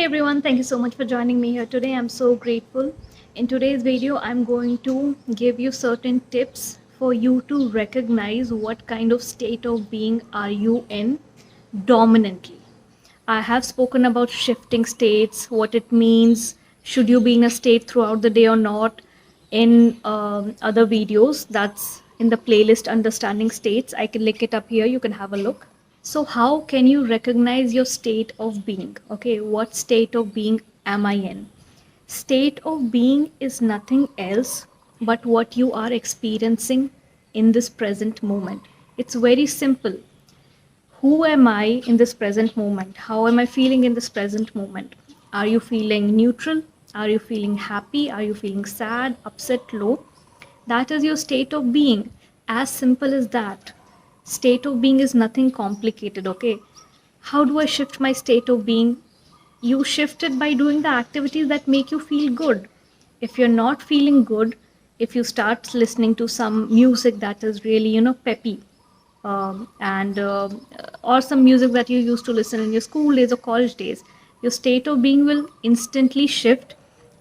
everyone, thank you so much for joining me here today. I'm so grateful. In today's video, I'm going to give you certain tips for you to recognize what kind of state of being are you in dominantly. I have spoken about shifting states, what it means, should you be in a state throughout the day or not, in other videos. That's in the playlist Understanding States. I can link it up here. You can have a look. So, how can you recognize your state of being? Okay, what state of being am I in? State of being is nothing else but what you are experiencing in this present moment. It's very simple. Who am I in this present moment? How am I feeling in this present moment? Are you feeling neutral? Are you feeling happy? Are you feeling sad, upset, low? That is your state of being. As simple as that. State of being is nothing complicated, okay? How do I shift my state of being? You shift it by doing the activities that make you feel good. If you're not feeling good, if you start listening to some music that is really, peppy, and or some music that you used to listen in your school days or college days, your state of being will instantly shift.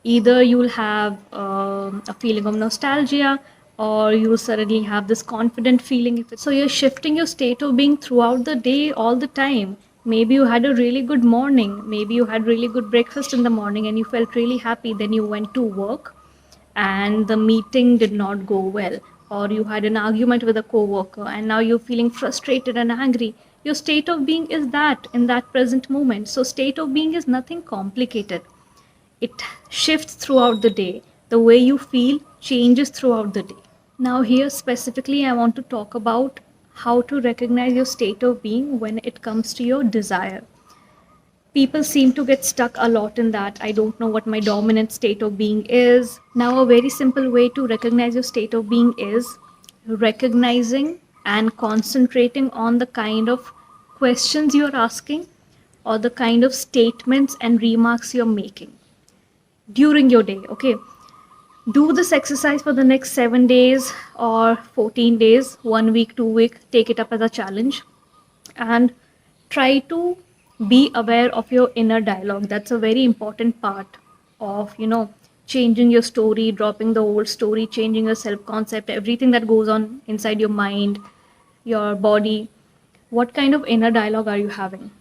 Either you will have a feeling of nostalgia, or you will suddenly have this confident feeling. So you're shifting your state of being throughout the day, all the time. Maybe you had a really good morning, maybe you had really good breakfast in the morning and you felt really happy, then you went to work and the meeting did not go well, or you had an argument with a coworker and now you're feeling frustrated and angry. Your state of being is that in that present moment. So state of being is nothing complicated. It shifts throughout the day. The way you feel changes throughout the day. Now here specifically I want to talk about how to recognize your state of being when it comes to your desire. People seem to get stuck a lot in that. I don't know what my dominant state of being is. Now, a very simple way to recognize your state of being is recognizing and concentrating on the kind of questions you're asking or the kind of statements and remarks you're making during your day. Okay, do this exercise for the next 7 days or 14 days, 1 week, 2 week. Take it up as a challenge and try to be aware of your inner dialogue. That's a very important part of changing your story, dropping the old story, changing your self concept, everything that goes on inside your mind, your body. What kind of inner dialogue are you having?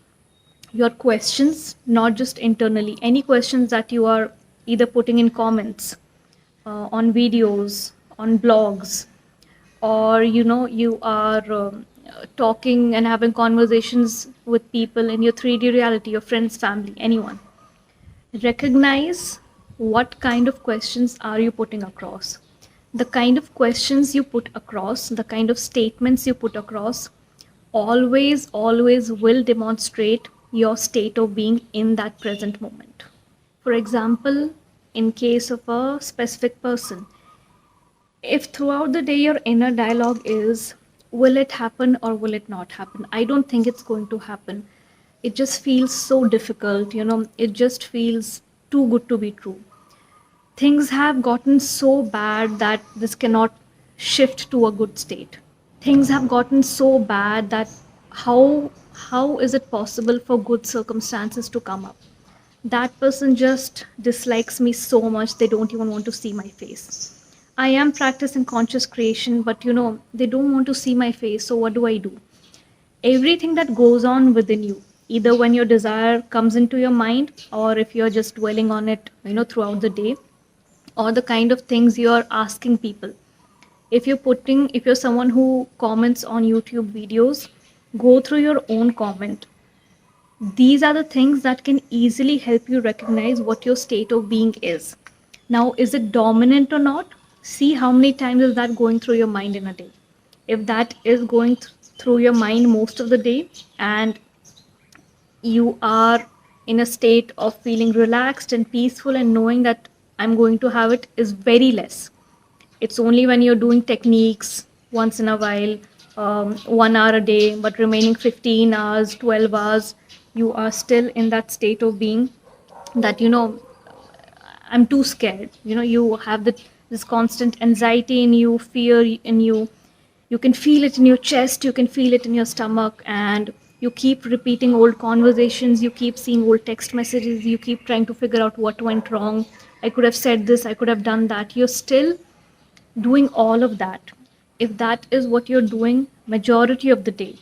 Your questions, not just internally, any questions that you are either putting in comments, on videos, on blogs, or you are talking and having conversations with people in your 3D reality, your friends, family, anyone. Recognize what kind of questions are you putting across. The kind of questions you put across, the kind of statements you put across, always will demonstrate your state of being in that present moment. For example, in case of a specific person, if throughout the day your inner dialogue is, will it happen or will it not happen? I don't think it's going to happen. It just feels so difficult, it just feels too good to be true. Things have gotten so bad that this cannot shift to a good state. Things have gotten so bad that how is it possible for good circumstances to come up? That person just dislikes me so much they don't even want to see my face. I am practicing conscious creation, but they don't want to see my face, so what do I do? Everything that goes on within you, either when your desire comes into your mind or if you're just dwelling on it, throughout the day, or the kind of things you're asking people. If you're someone who comments on YouTube videos, go through your own comment. These are the things that can easily help you recognize what your state of being is. Now, is it dominant or not? See how many times is that going through your mind in a day. If that is going through your mind most of the day and you are in a state of feeling relaxed and peaceful and knowing that I'm going to have it, is very less. It's only when you're doing techniques once in a while, 1 hour a day, but remaining 15 hours, 12 hours, you are still in that state of being that, I'm too scared. You have this constant anxiety in you, fear in you. You can feel it in your chest, you can feel it in your stomach, and You keep repeating old conversations, you keep seeing old text messages, you keep trying to figure out what went wrong. I could have said this, I could have done that. You're still doing all of that. If that is what you're doing majority of the day,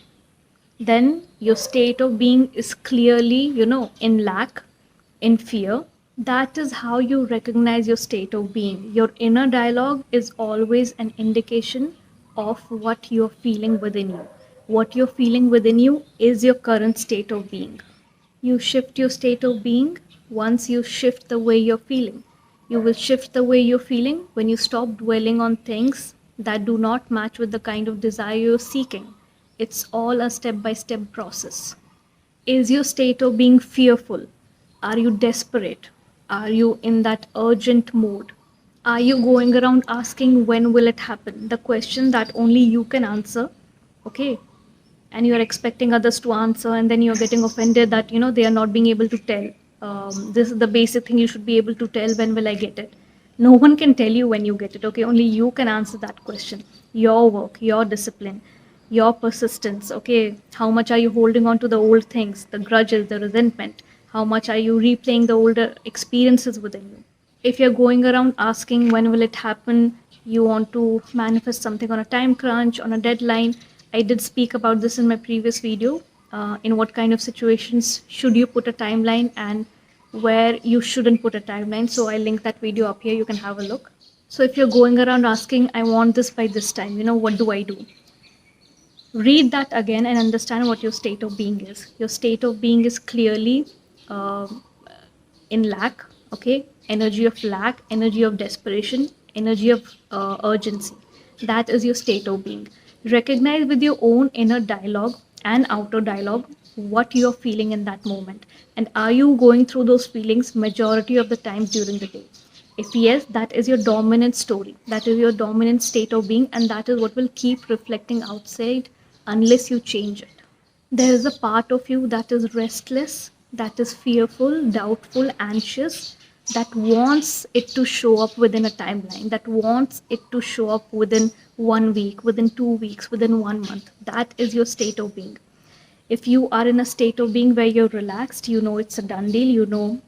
then your state of being is clearly, in lack, in fear. That is how you recognize your state of being. Your inner dialogue is always an indication of what you're feeling within you. What you're feeling within you is your current state of being. You shift your state of being once you shift the way you're feeling. You will shift the way you're feeling when you stop dwelling on things that do not match with the kind of desire you're seeking. It's all a step by step process. Is your state of being fearful? Are you desperate? Are you in that urgent mode? Are you going around asking when will it happen? The question that only you can answer, okay? And you're expecting others to answer, and then you're getting offended that they are not being able to tell. This is the basic thing you should be able to tell. When will I get it? No one can tell you when you get it, okay? Only you can answer that question. Your work, your discipline, your persistence, okay? How much are you holding on to the old things, the grudges, the resentment? How much are you replaying the older experiences within you? If you're going around asking when will it happen, you want to manifest something on a time crunch, on a deadline. I did speak about this in my previous video. In what kind of situations should you put a timeline and where you shouldn't put a timeline. So I link that video up here, you can have a look. So if you're going around asking, I want this by this time, what do I do? Read that again and understand what your state of being is. Your state of being is clearly uh, in lack, okay? Energy of lack, energy of desperation, energy of urgency. That is your state of being. Recognize with your own inner dialogue and outer dialogue what you're feeling in that moment. And are you going through those feelings majority of the time during the day? If yes, that is your dominant story. That is your dominant state of being, and that is what will keep reflecting outside unless you change it. There is a part of you that is restless, that is fearful, doubtful, anxious, that wants it to show up within a timeline, that wants it to show up within 1 week, within 2 weeks, within 1 month. That is your state of being. If you are in a state of being where you're relaxed, it's a done deal,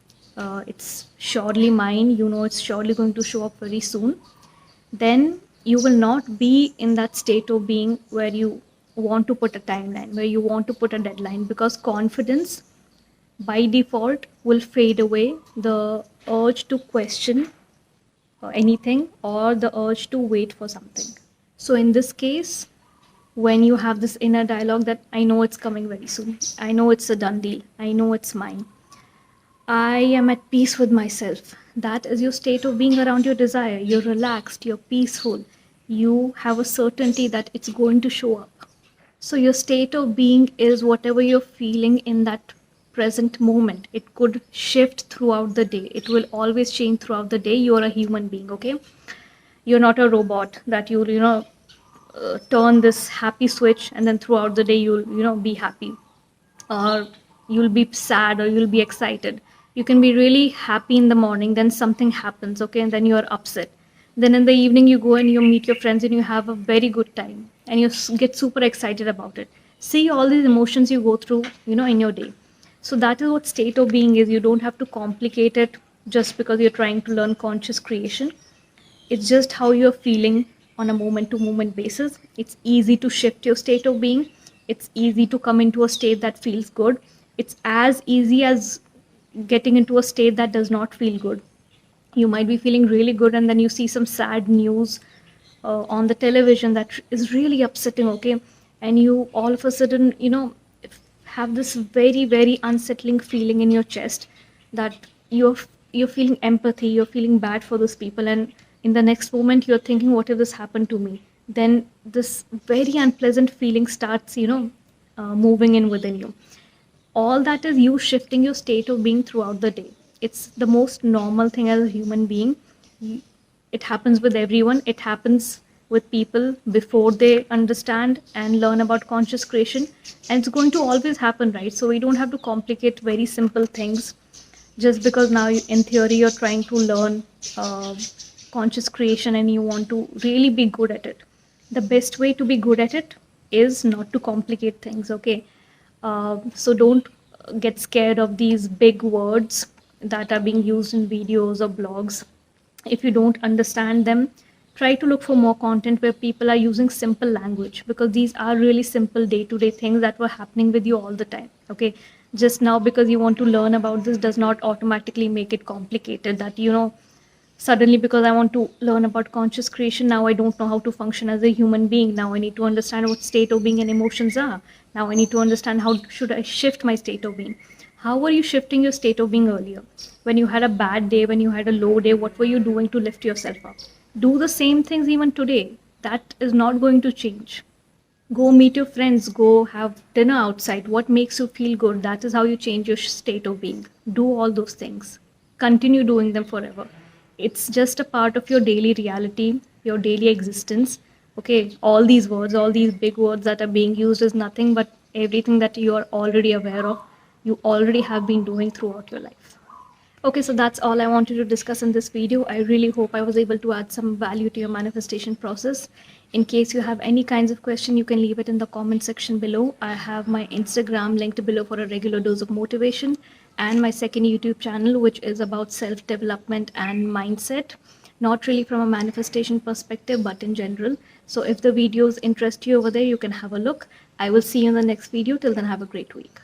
it's surely mine, it's surely going to show up very soon, then you will not be in that state of being where you want to put a timeline, where you want to put a deadline, because confidence by default will fade away. The urge to question anything or the urge to wait for something. So in this case, when you have this inner dialogue that I know it's coming very soon, I know it's a done deal, I know it's mine, I am at peace with myself. That is your state of being around your desire. You're relaxed, you're peaceful, you have a certainty that it's going to show up. So your state of being is whatever you're feeling in that present moment. It could shift throughout the day. It will always change throughout the day. You're a human being, okay? You're not a robot that you'll, turn this happy switch and then throughout the day you'll, be happy. Or you'll be sad or you'll be excited. You can be really happy in the morning, then something happens, okay? And then you're upset. Then in the evening you go and you meet your friends and you have a very good time and you get super excited about it. See all these emotions you go through, in your day. So that is what state of being is. You don't have to complicate it just because you're trying to learn conscious creation. It's just how you're feeling on a moment to moment basis. It's easy to shift your state of being. It's easy to come into a state that feels good. It's as easy as getting into a state that does not feel good. You might be feeling really good and then you see some sad news on the television that is really upsetting, okay? And you all of a sudden, have this very, very unsettling feeling in your chest that you're feeling empathy, you're feeling bad for those people, and in the next moment you're thinking, what if this happened to me? Then this very unpleasant feeling starts, moving in within you. All that is you shifting your state of being throughout the day. It's the most normal thing as a human being. It happens with everyone. It happens with people before they understand and learn about conscious creation. And it's going to always happen, right? So we don't have to complicate very simple things just because now in theory you're trying to learn conscious creation and you want to really be good at it. The best way to be good at it is not to complicate things, okay? So don't get scared of these big words that are being used in videos or blogs. If you don't understand them, try to look for more content where people are using simple language, because these are really simple day-to-day things that were happening with you all the time. Okay, just now because you want to learn about this does not automatically make it complicated, that suddenly because I want to learn about conscious creation, now I don't know how to function as a human being. Now I need to understand what state of being and emotions are. Now I need to understand how should I shift my state of being. How were you shifting your state of being earlier? When you had a bad day, when you had a low day, what were you doing to lift yourself up? Do the same things even today. That is not going to change. Go meet your friends, go have dinner outside. What makes you feel good? That is how you change your state of being. Do all those things. Continue doing them forever. It's just a part of your daily reality, your daily existence. Okay, all these words, all these big words that are being used is nothing but everything that you are already aware of, you already have been doing throughout your life. Okay, so that's all I wanted to discuss in this video. I really hope I was able to add some value to your manifestation process. In case you have any kinds of question, you can leave it in the comment section below. I have my Instagram linked below for a regular dose of motivation, and my second YouTube channel, which is about self-development and mindset. Not really from a manifestation perspective, but in general. So if the videos interest you over there, you can have a look. I will see you in the next video. Till then, have a great week.